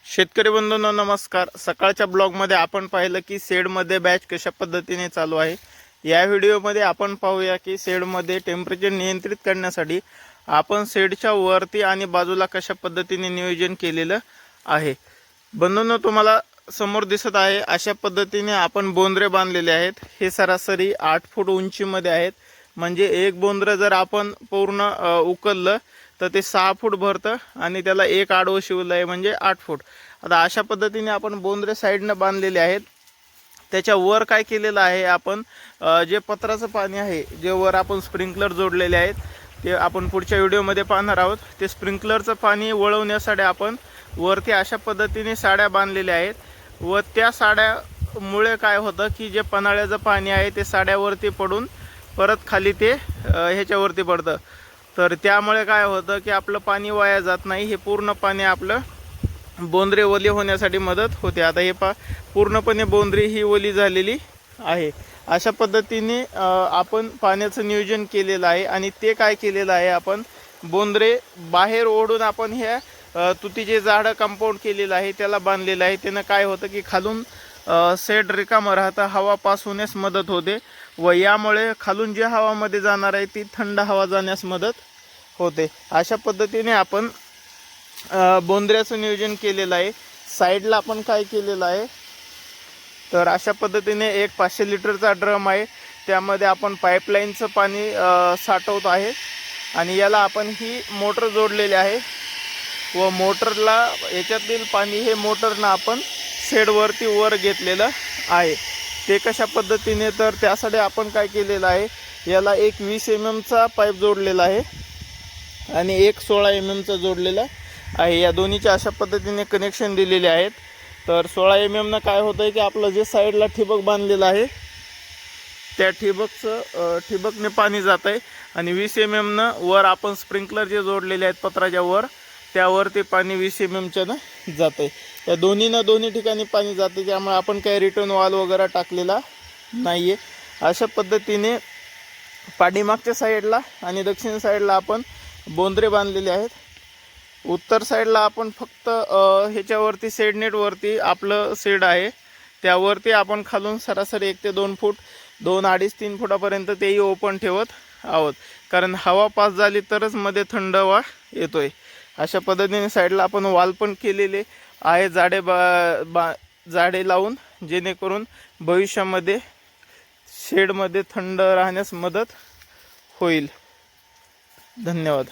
शेतकरी बंधूंनो नमस्कार। सकाळच्या ब्लॉगमध्ये आपण पाहिलं की शेडमध्ये बॅच कशा पद्धतीने चालू आहे। या व्हिडिओमध्ये आपण पाहूया की शेडमध्ये टेम्परेचर नियंत्रित करण्यासाठी आपण शेडच्या वरती आणि बाजूला कशा पद्धतीने नियोजन केलेलं आहे। बंधूंनो तुम्हाला समोर दिसत आहे अशा पद्धतीने आपण बोंद्रे बांधलेले आहेत। हे सरासरी 8 फूट उंचीमध्ये आहेत। म्हणजे एक बोंद्र जर आपण पूर्ण उकललं तर ते 6 फूट भरतं आणि त्याला एक आडवं शिवलं आहे म्हणजे 8 फूट। आता अशा पद्धतीने आपण बोंद्रे साईडनं बांधलेले आहेत। त्याच्या वर काय केलेलं आहे आपण जे पत्राचं पाणी आहे जे वर आपण स्प्रिंकलर जोडलेले आहेत ते आपण पुढच्या व्हिडिओमध्ये पाहणार आहोत। ते स्प्रिंकलरचं पाणी वळवण्यासाठी आपण वरती अशा पद्धतीने साड्या बांधलेल्या आहेत व त्या साड्यामुळे काय होतं की जे पन्हाळ्याचं पाणी आहे ते साड्यावरती पडून परत खाली ते ह्याच्यावरती पडतं। तर त्यामुळे काय होतं की आपलं पाणी वाया जात नाही। हे पूर्ण पाणी आपलं बोंद्रे ओली होण्यासाठी मदत होते। आता हे पूर्णपणे बोंद्री ही ओली झालेली आहे। अशा पद्धतीने आपण पाण्याचं नियोजन केलेलं आहे आणि ते काय केलेलं आहे आपण बोंद्रे बाहेर ओढून आपण ह्या तुतीचे झाडं कंपाऊंड केलेलं आहे त्याला बांधलेलं आहे। त्यानं काय होतं की खालून शेड रिकामं राहतं, हवा पास होण्यास मदत होते व यामुळे खालून जे हवामध्ये जाणार आहे ती थंड हवा जाण्यास मदत होते। अशा पद्धतीने आपण बोंद्र्याचं नियोजन केलेलं आहे। साईडला आपण काय केलेलं आहे तर अशा पद्धतीने एक 500 लिटरचा ड्रम आहे त्यामध्ये आपण पाईपलाईनचं पाणी साठवत आहे आणि याला आपण ही मोटर जोडलेली आहे व मोटरला याच्यातील पाणी हे मोटरनं आपण शेडवरती वर घेतलेलं आहे। ते कशा पद्धतीने तर त्यासाठी आपण काय केलेलं आहे याला एक 20 mm चा पाईप जोडलेला आहे आणि एक 16 mm चा जोडलेला आहे। या दोन्हीच्या अशा पद्धतीने कनेक्शन दिलेले आहेत। तर 16 mm न काय होतं की आपलं जे साईडला ठिबक बांधलेलं आहे त्या ठिबकने पाणी जात आहे आणि 20 mm न वर आपण स्प्रिंकलर जे जोडलेले आहेत पत्राच्या वर त्यावर ते पाणी 20 mm च्या न जात आहे। या दोन्ही ठिकाणी पाणी जाते त्यामुळे आपण काही रिटर्न वॉल वगैरे टाकलेला नाही आहे। अशा पद्धतीने पाठीमागच्या साईडला आणि दक्षिण साईडला आपण बोंद्रे बांधलेले आहेत। उत्तर साईडला आपण फक्त ह्याच्यावरती शेडनेटवरती आपलं शेड आहे त्यावरती आपण खालून सरासरी 1 ते 2 फूट 2, 2.5, 3 फुटापर्यंत तेही ओपन ठेवत आहोत कारण हवा पास झाली तरच मध्ये थंड हवा येतोय। अशा पद्धतीने साईडला आपण वॉल पण केलेले आहे जाडे लावून जेणेकरून भविष्यामध्ये शेडमध्ये थंड राहण्यास मदत होईल। धन्यवाद।